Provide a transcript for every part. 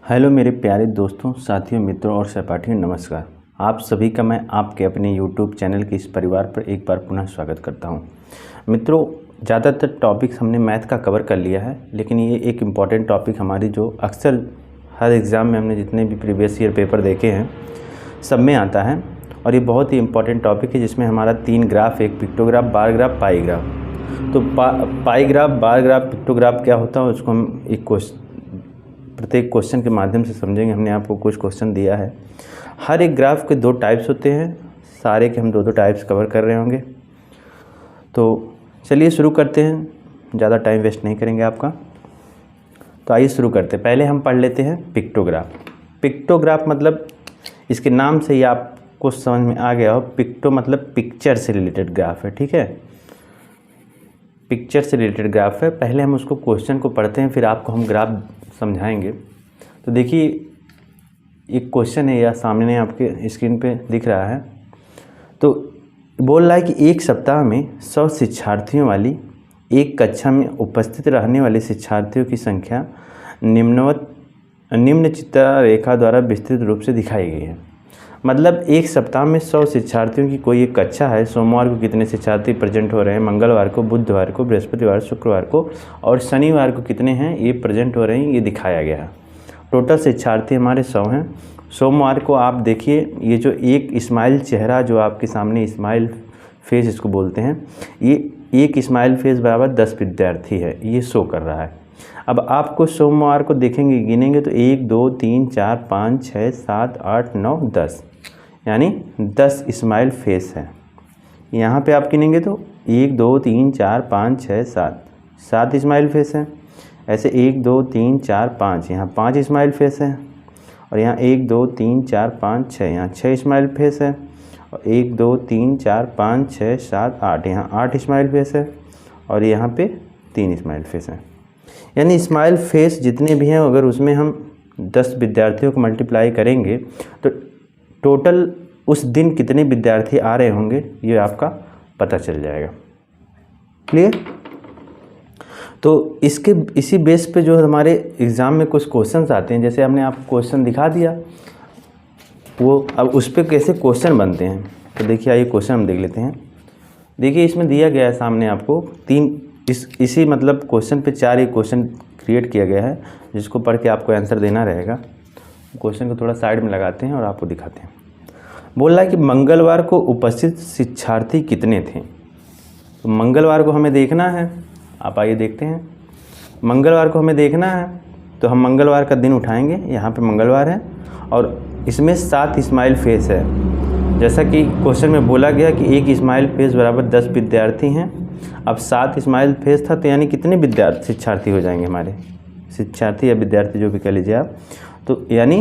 Hello मेरे प्यारे दोस्तों, साथियों, मित्रों और सहपाठियों, नमस्कार। आप सभी का मैं आपके अपने यूट्यूब चैनल के इस परिवार पर एक बार पुनः स्वागत करता हूं। मित्रों, ज़्यादातर टॉपिक्स हमने मैथ का कवर कर लिया है, लेकिन ये एक इम्पॉर्टेंट टॉपिक हमारी जो अक्सर हर एग्ज़ाम में हमने जितने भी प्रीवियस ईयर पेपर देखे हैं सब में आता है, और ये बहुत ही इम्पॉर्टेंट टॉपिक है जिसमें हमारा 3 ग्राफ, एक पिक्टोग्राफ, बार ग्राफ, पाई ग्राफ। तो पाई ग्राफ, बार ग्राफ, पिक्टोग्राफ क्या होता है उसको हम एक प्रत्येक क्वेश्चन के माध्यम से समझेंगे। हमने आपको कुछ क्वेश्चन दिया है। हर एक ग्राफ के 2 टाइप्स होते हैं, सारे के हम 2 टाइप्स कवर कर रहे होंगे। तो चलिए शुरू करते हैं, ज़्यादा टाइम वेस्ट नहीं करेंगे आपका। तो आइए शुरू करते हैं। पहले हम पढ़ लेते हैं पिक्टोग्राफ। पिक्टोग्राफ मतलब इसके नाम से ही आपको समझ में आ गया हो, पिक्टो मतलब पिक्चर से रिलेटेड ग्राफ है, ठीक है। पिक्चर से रिलेटेड ग्राफ है। पहले हम उसको क्वेश्चन को पढ़ते हैं, फिर आपको हम ग्राफ समझाएंगे। तो देखिए, एक क्वेश्चन है या सामने आपके स्क्रीन पे दिख रहा है। तो बोल रहा है कि एक सप्ताह में 100 शिक्षार्थियों वाली एक कक्षा में उपस्थित रहने वाले शिक्षार्थियों की संख्या निम्न चित्र रेखा द्वारा विस्तृत रूप से दिखाई गई है। मतलब एक सप्ताह में 100 शिक्षार्थियों की कोई एक कक्षा है। सोमवार को कितने शिक्षार्थी प्रेजेंट हो रहे हैं, मंगलवार को, बुधवार को, बृहस्पतिवार, शुक्रवार को और शनिवार को कितने हैं ये प्रेजेंट हो रहे हैं, ये दिखाया गया है। टोटल शिक्षार्थी हमारे 100 हैं। सोमवार को आप देखिए, ये जो एक स्माइल चेहरा जो आपके सामने स्माइल फेस इसको बोलते हैं, ये एक स्माइल फेस बराबर 10 विद्यार्थी है, ये शो कर रहा है। अब आपको सोमवार को देखेंगे, गिनेंगे तो 1 2 3 4 5 6 7 8 9 10, यानी 10 स्माइल फेस है। यहाँ पे आप गिनेंगे तो 1 2 3 4 5 6 7 स्माइल फेस है। ऐसे 1 2 3 4 5, यहाँ 5 स्माइल फेस है। और यहाँ 1 2 3 4 5 6, यहाँ 6 स्माइल फेस है। और 1 2 3 4 5 6 7 8, यहाँ 8 स्माइल फेस है। और यहाँ पे 3 स्माइल फेस है। यानी स्माइल फेस जितने भी हैं, अगर उसमें हम 10 विद्यार्थियों को मल्टीप्लाई करेंगे तो टोटल उस दिन कितने विद्यार्थी आ रहे होंगे ये आपका पता चल जाएगा। क्लियर? तो इसी बेस पे जो हमारे एग्ज़ाम में कुछ क्वेश्चंस आते हैं, जैसे हमने आपको क्वेश्चन दिखा दिया, वो अब उस पर कैसे क्वेश्चन बनते हैं। तो देखिए, आइए क्वेश्चन हम देख लेते हैं। देखिए, इसमें दिया गया है सामने आपको इसी मतलब क्वेश्चन पे 4 क्वेश्चन क्रिएट किया गया है, जिसको पढ़ के आपको आंसर देना रहेगा। क्वेश्चन को थोड़ा साइड में लगाते हैं और आपको दिखाते हैं। बोल रहा है कि मंगलवार को उपस्थित शिक्षार्थी कितने थे। तो मंगलवार को हमें देखना है, आप आइए देखते हैं। मंगलवार को हमें देखना है तो हम मंगलवार का दिन उठाएंगे। यहाँ पे मंगलवार है और इसमें 7 स्माइल फेस है। जैसा कि क्वेश्चन में बोला गया कि एक स्माइल फेस बराबर 10 विद्यार्थी हैं। अब 7 स्माइल फेस था, तो यानी कितने शिक्षार्थी हो जाएंगे हमारे, शिक्षार्थी या विद्यार्थी जो भी कह लीजिए आप। तो यानी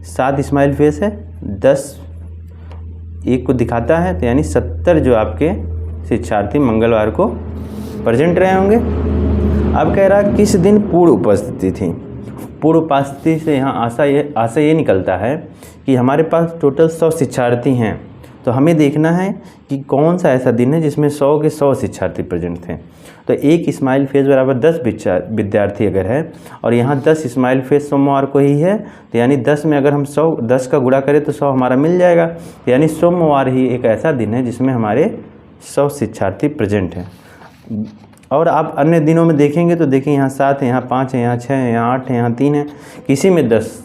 7 स्माइल फेस है, 10 एक को दिखाता है, तो यानी 70 जो आपके शिक्षार्थी मंगलवार को प्रेजेंट रहे होंगे। अब कह रहा किस दिन पूर्ण उपस्थिति थी। पूर्ण उपस्थिति से यहाँ आशा ये निकलता है कि हमारे पास टोटल 100 शिक्षार्थी हैं, तो हमें देखना है कि कौन सा ऐसा दिन है जिसमें 100 के 100 शिक्षार्थी प्रेजेंट थे। तो एक स्माइल फेस बराबर 10 विद्यार्थी अगर है और यहाँ 10 स्माइल फेस सोमवार को ही है, तो यानी 10 में अगर हम 10 का गुणा करें तो 100 हमारा मिल जाएगा। तो यानी सोमवार ही एक ऐसा दिन है जिसमें हमारे 100 शिक्षार्थी प्रेजेंट हैं। और आप अन्य दिनों में देखेंगे तो देखिए, यहाँ 7 है, यहाँ 5 है, यहाँ 6 है, यहाँ 8 है, यहाँ 3 है, किसी में 10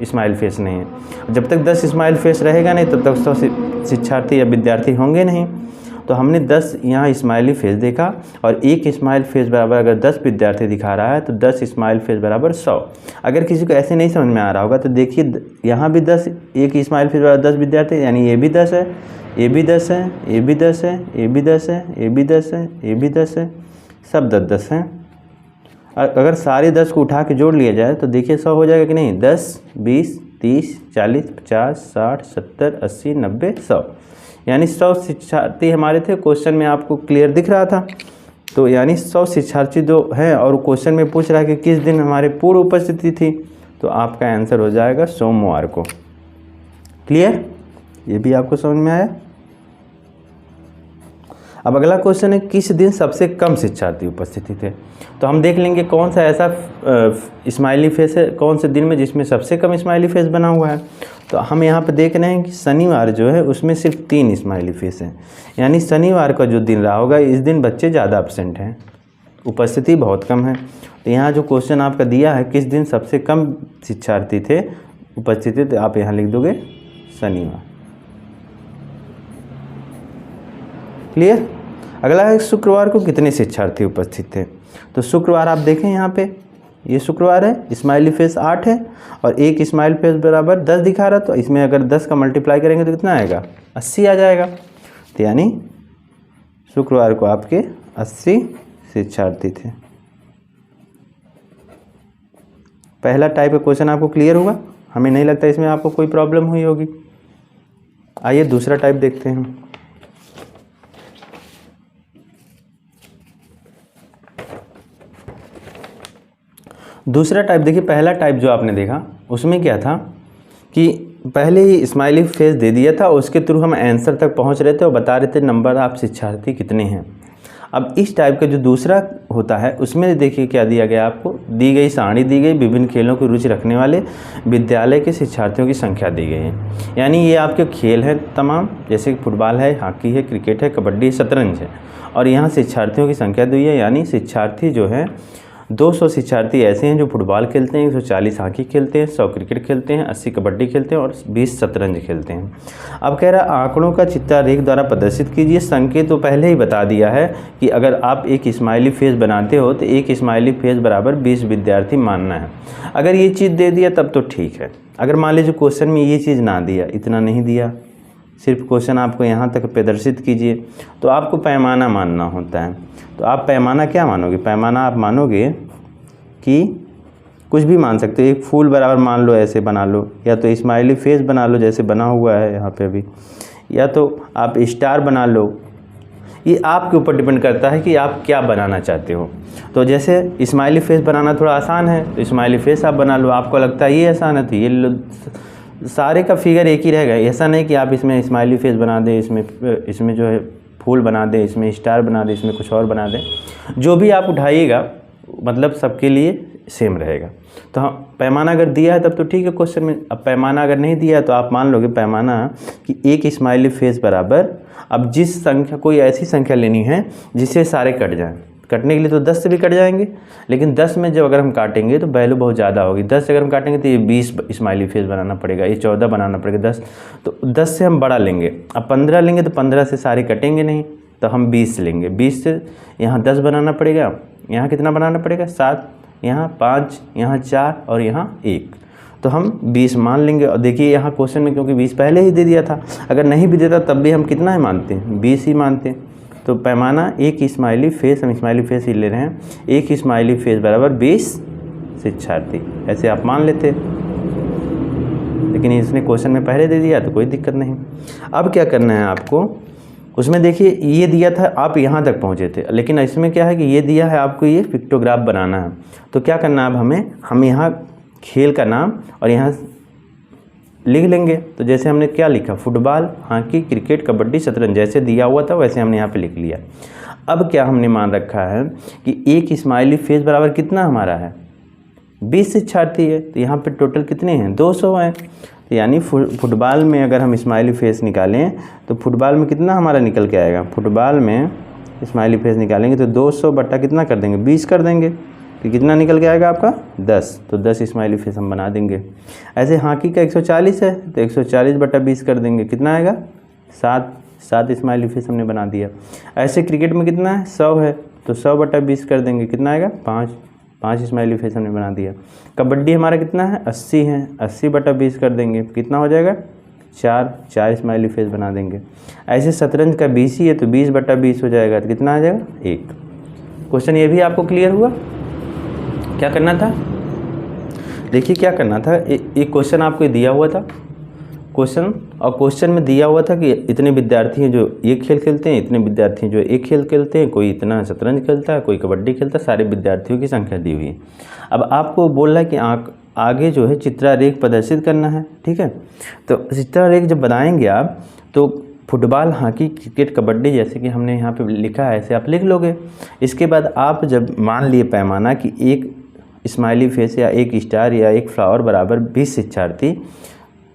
स्माइल फेस नहीं है। जब तक 10 स्माइल फेस रहेगा नहीं तब तक 100 शिक्षार्थी या विद्यार्थी होंगे नहीं। तो हमने 10 यहाँ स्माइली फेस देखा और एक स्माइल फेस बराबर अगर 10 विद्यार्थी दिखा रहा है तो 10 स्माइल फेस बराबर 100। अगर किसी को ऐसे नहीं समझ में आ रहा होगा तो देखिए, यहाँ भी 10, एक स्माइल फेस बराबर 10 विद्यार्थी, यानी ये भी 10 है, ये भी 10 है, ये भी 10 है, ये भी 10 है, ये भी 10 है, ये भी 10 है, सब 10 हैं। अगर सारे 10 को उठा के जोड़ लिया जाए तो देखिए 100 हो जाएगा कि नहीं। 10 20 30 40 50 60 70 80 90 100, यानी 100 शिक्षार्थी हमारे थे। क्वेश्चन में आपको क्लियर दिख रहा था। तो यानी 100 शिक्षार्थी जो हैं, और क्वेश्चन में पूछ रहा है कि किस दिन हमारे पूर्ण उपस्थिति थी, तो आपका आंसर हो जाएगा सोमवार को। क्लियर? ये भी आपको समझ में आया। अब अगला क्वेश्चन है किस दिन सबसे कम शिक्षार्थी उपस्थित थे। तो हम देख लेंगे कौन सा ऐसा स्माइली फेस है कौन से दिन में जिसमें सबसे कम स्माइली फेस बना हुआ है। तो हम यहाँ पे देख रहे हैं कि शनिवार जो है उसमें सिर्फ 3 स्माइली फेस हैं, यानी शनिवार का जो दिन रहा होगा इस दिन बच्चे ज़्यादा एब्सेंट हैं, उपस्थिति बहुत कम है। तो यहाँ जो क्वेश्चन आपका दिया है किस दिन सबसे कम शिक्षार्थी थे उपस्थित थे, तो आप यहाँ लिख दोगे शनिवार। क्लियर। अगला है शुक्रवार को कितने शिक्षार्थी उपस्थित थे। तो शुक्रवार आप देखें यहाँ पे ये शुक्रवार है, स्माइली फेस 8 है और एक स्माइल फेस बराबर 10 दिखा रहा, तो इसमें अगर 10 का मल्टीप्लाई करेंगे तो कितना आएगा 80 आ जाएगा। तो यानी शुक्रवार को आपके 80 शिक्षार्थी थे। पहला टाइप का क्वेश्चन आपको क्लियर हुआ, हमें नहीं लगता इसमें आपको कोई प्रॉब्लम हुई होगी। आइए दूसरा टाइप देखते हैं। दूसरा टाइप देखिए, पहला टाइप जो आपने देखा उसमें क्या था कि पहले ही स्माइली फेस दे दिया था, उसके थ्रू हम आंसर तक पहुंच रहे थे और बता रहे थे नंबर आप शिक्षार्थी कितने हैं। अब इस टाइप का जो दूसरा होता है उसमें देखिए क्या दिया गया, आपको दी गई सारणी दी गई, विभिन्न खेलों की रुचि रखने वाले विद्यालय के शिक्षार्थियों की संख्या दी गई है। यानी ये आपके खेल हैं तमाम, जैसे फुटबॉल है, हॉकी है, क्रिकेट है, कबड्डी, शतरंज है, और यहाँ शिक्षार्थियों की संख्या दी है। यानी शिक्षार्थी जो है 200 शिक्षार्थी ऐसे हैं जो फुटबॉल खेलते हैं, 140 हॉकी खेलते हैं, 100 क्रिकेट खेलते हैं, 80 कबड्डी खेलते हैं और 20 शतरंज खेलते हैं। अब कह रहा आंकड़ों का चित्रारेख द्वारा प्रदर्शित कीजिए। संकेत तो पहले ही बता दिया है कि अगर आप एक स्माइली फेस बनाते हो तो एक स्माइली फेस बराबर 20 विद्यार्थी मानना है। अगर ये चीज़ दे दिया तब तो ठीक है। अगर मान लीजिए क्वेश्चन में ये चीज़ ना दिया, इतना नहीं दिया, सिर्फ क्वेश्चन आपको यहाँ तक प्रदर्शित कीजिए, तो आपको पैमाना मानना होता है। तो आप पैमाना क्या मानोगे, पैमाना आप मानोगे कि कुछ भी मान सकते हो, एक फूल बराबर मान लो, ऐसे बना लो, या तो स्माइली फेस बना लो जैसे बना हुआ है यहाँ पे अभी, या तो आप स्टार बना लो। ये आपके ऊपर डिपेंड करता है कि आप क्या बनाना चाहते हो। तो जैसे स्माइली फेस बनाना थोड़ा आसान है तो स्माइली फेस आप बना लो, आपको लगता है ये आसान है तो ये लो, सारे का फिगर एक ही रहेगा। ऐसा नहीं कि आप इसमें स्माइली फेस बना दें, इसमें जो है फूल बना दें, इसमें स्टार बना दें, इसमें कुछ और बना दें। जो भी आप उठाइएगा मतलब सबके लिए सेम रहेगा। तो हाँ, पैमाना अगर दिया है तब तो ठीक है क्वेश्चन में। अब पैमाना अगर नहीं दिया है तो आप मान लोगे पैमाना कि एक स्माइली फेस बराबर, अब जिस संख्या, कोई ऐसी संख्या लेनी है जिससे सारे कट जाएं। कटने के लिए तो 10 से भी कट जाएंगे, लेकिन 10 में जब अगर हम काटेंगे तो वैल्यू बहुत ज़्यादा होगी। 10 से अगर हम काटेंगे तो ये 20 स्माइली फेस बनाना पड़ेगा, ये 14 बनाना पड़ेगा, 10, तो 10 से हम बड़ा लेंगे। अब 15 लेंगे तो 15 से सारे कटेंगे नहीं, तो हम 20 लेंगे। 20 से यहाँ 10 बनाना पड़ेगा, यहाँ कितना बनाना पड़ेगा 7, यहाँ 5, यहाँ 4 और यहाँ 1, तो हम 20 मान लेंगे। और देखिए यहाँ क्वेश्चन में क्योंकि 20 पहले ही दे दिया था, अगर नहीं भी देता तब भी हम कितना ही मानते हैं, 20 ही मानते हैं। तो पैमाना एक स्माइली फेस, हम स्माइली फेस ही ले रहे हैं, एक स्माइली फेस बराबर 20 शिक्षार्थी, ऐसे आप मान लेते। लेकिन इसने क्वेश्चन में पहले दे दिया तो कोई दिक्कत नहीं। अब क्या करना है आपको, उसमें देखिए ये दिया था आप यहाँ तक पहुँचे थे, लेकिन इसमें क्या है कि ये दिया है आपको ये पिक्टोग्राफ बनाना है। तो क्या करना है अब हम यहाँ खेल का नाम और यहाँ लिख लेंगे। तो जैसे हमने क्या लिखा, फुटबॉल, हॉकी, क्रिकेट, कबड्डी, शतरंज, जैसे दिया हुआ था वैसे हमने यहाँ पे लिख लिया। अब क्या हमने मान रखा है कि एक स्माइली फेस बराबर कितना हमारा है 20 शिक्षार्थी है, तो यहाँ पे टोटल कितने हैं 200 हैं। तो यानी फुटबॉल में अगर हम स्माइली फेस निकालें तो फुटबॉल में कितना हमारा निकल के आएगा, फुटबॉल में स्माइली फेस निकालेंगे तो 200 बट्टा कितना कर देंगे 20 कर देंगे, तो कितना निकल के आएगा आपका 10, तो 10 स्माइली फेस हम बना देंगे। ऐसे हॉकी का 140 है तो 140 बट्टा 20 कर देंगे, कितना आएगा 7 स्माइली फेस हमने बना दिया। ऐसे क्रिकेट में कितना है 100 है तो 100 बट्टा 20 कर देंगे, कितना आएगा 5 स्माइली फेस हमने बना दिया। कबड्डी हमारा कितना है 80 है, 80 बट्टा 20 कर देंगे, कितना हो जाएगा 4 स्माइली फेस बना देंगे। ऐसे शतरंज का 20 ही है तो 20 बट्टा 20 हो जाएगा, तो कितना आ जाएगा 1। क्वेश्चन ये भी आपको क्लियर हुआ। क्या करना था, देखिए क्या करना था, एक क्वेश्चन आपको दिया हुआ था क्वेश्चन, और क्वेश्चन में दिया हुआ था कि इतने विद्यार्थी हैं जो एक खेल खेलते हैं, इतने विद्यार्थी हैं जो एक खेल खेलते हैं, कोई इतना शतरंज खेलता है, कोई कबड्डी खेलता है, सारे विद्यार्थियों की संख्या दी हुई है। अब आपको बोल रहा है कि आगे जो है चित्रारेख प्रदर्शित करना है, ठीक है। तो चित्रारेख जब बनाएंगे आप तो फुटबॉल, हॉकी, क्रिकेट, कबड्डी जैसे कि हमने यहाँ पे लिखा है, ऐसे आप लिख लोगे। इसके बाद आप जब मान लिए पैमाना कि एक स्माइली फेस या एक स्टार या एक फ्लावर बराबर 20 शिक्षार्थी,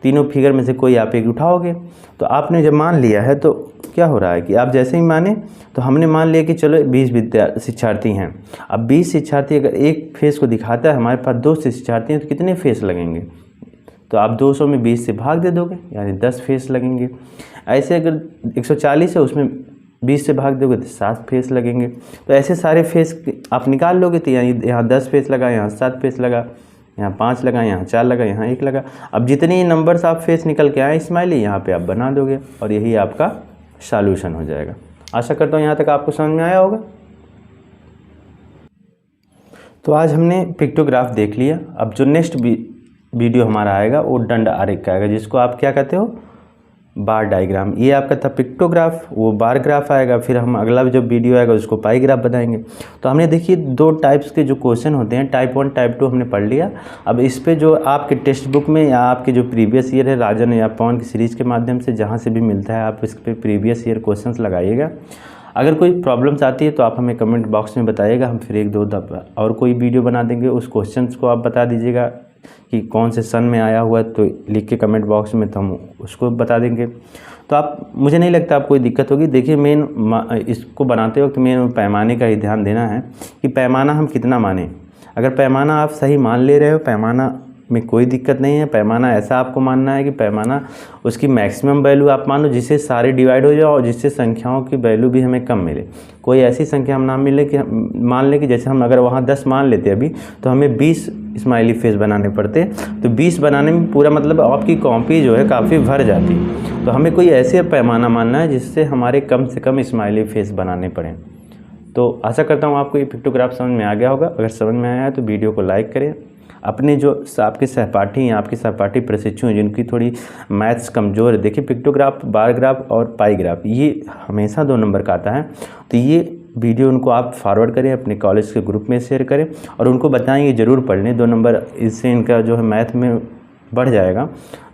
तीनों फिगर में से कोई आप एक उठाओगे। तो आपने जब मान लिया है तो क्या हो रहा है कि आप जैसे ही माने तो हमने मान लिया कि चलो 20 शिक्षार्थी हैं। अब 20 शिक्षार्थी अगर एक फेस को दिखाता है, हमारे पास 2 शिक्षार्थी हैं, तो कितने फेस लगेंगे? तो आप 200 में 20 से भाग दे दोगे, यानी 10 फेस लगेंगे। ऐसे अगर 140 है, उसमें 20 से भाग दोगे तो 7 फेस लगेंगे। तो ऐसे सारे फेस आप निकाल लोगे, तो यानी यहाँ 10 फेस लगा, यहाँ 7 फेस लगा, यहाँ 5 लगा, यहाँ 4 लगा, यहाँ 1 लगा। अब जितने नंबर्स आप फेस निकल के आए स्माइली, यहाँ पे आप बना दोगे और यही आपका सॉल्यूशन हो जाएगा। आशा करता हूँ यहाँ तक आपको समझ में आया होगा। तो आज हमने पिक्टोग्राफ देख लिया। अब जो नेक्स्ट वीडियो हमारा आएगा वो दंड आरेख का आएगा, जिसको आप क्या कहते हो? बार डायग्राम। ये आपका था पिक्टोग्राफ, वो बार ग्राफ आएगा। फिर हम अगला जो वीडियो आएगा उसको पाई ग्राफ बताएंगे। तो हमने देखिए 2 टाइप्स के जो क्वेश्चन होते हैं, टाइप 1 टाइप 2 हमने पढ़ लिया। अब इस पे जो आपके टेक्स्ट बुक में या आपके जो प्रीवियस ईयर है राजन या पवन की सीरीज़ के माध्यम से जहाँ से भी मिलता है, आप इस पर प्रीवियस ईयर क्वेश्चन लगाइएगा। अगर कोई प्रॉब्लम्स आती है तो आप हमें कमेंट बॉक्स में बताइएगा, हम फिर 1-2 दफ़ा और कोई वीडियो बना देंगे। उस क्वेश्चन को आप बता दीजिएगा कि कौन से सन में आया हुआ है, तो लिख के कमेंट बॉक्स में, तो हम उसको बता देंगे। तो आप, मुझे नहीं लगता आप कोई दिक्कत होगी। देखिए मेन इसको बनाते वक्त मेन पैमाने का ही ध्यान देना है कि पैमाना हम कितना माने। अगर पैमाना आप सही मान ले रहे हो, पैमाना में कोई दिक्कत नहीं है। पैमाना ऐसा आपको मानना है कि पैमाना उसकी मैक्सिमम वैल्यू आप मान लो जिससे सारे डिवाइड हो जाओ और जिससे संख्याओं की वैल्यू भी हमें कम मिले। कोई ऐसी संख्या हम ना मिले कि मान लें कि जैसे हम अगर वहाँ 10 मान लेते अभी, तो हमें 20 स्माइली फेस बनाने पड़ते। तो 20 बनाने में पूरा मतलब आपकी कॉपी जो है काफ़ी भर जाती। तो हमें कोई ऐसे पैमाना मानना है जिससे हमारे कम से कम स्माइली फेस बनाने पड़ें। तो आशा करता हूँ आपको ये पिक्टोग्राफ समझ में आ गया होगा। अगर समझ में आया है तो वीडियो को लाइक करें। अपने जो आपके सहपाठी हैं, आपके सहपाठी प्रशिक्षु हैं जिनकी थोड़ी मैथ्स कमज़ोर है, देखिए पिक्टोग्राफ, बार ग्राफ और पाई ग्राफ ये हमेशा 2 नंबर का आता है। तो ये वीडियो उनको आप फॉरवर्ड करें, अपने कॉलेज के ग्रुप में शेयर करें और उनको बताएं ये ज़रूर पढ़ लें। 2 नंबर इससे इनका जो है मैथ में बढ़ जाएगा।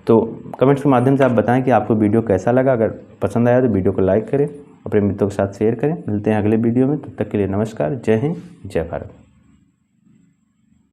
तो कमेंट्स के माध्यम से आप बताएं कि आपको वीडियो कैसा लगा। अगर पसंद आया तो वीडियो को लाइक करें, अपने मित्रों के साथ शेयर करें। मिलते हैं अगले वीडियो में, तब तक के लिए नमस्कार। जय हिंद, जय भारत।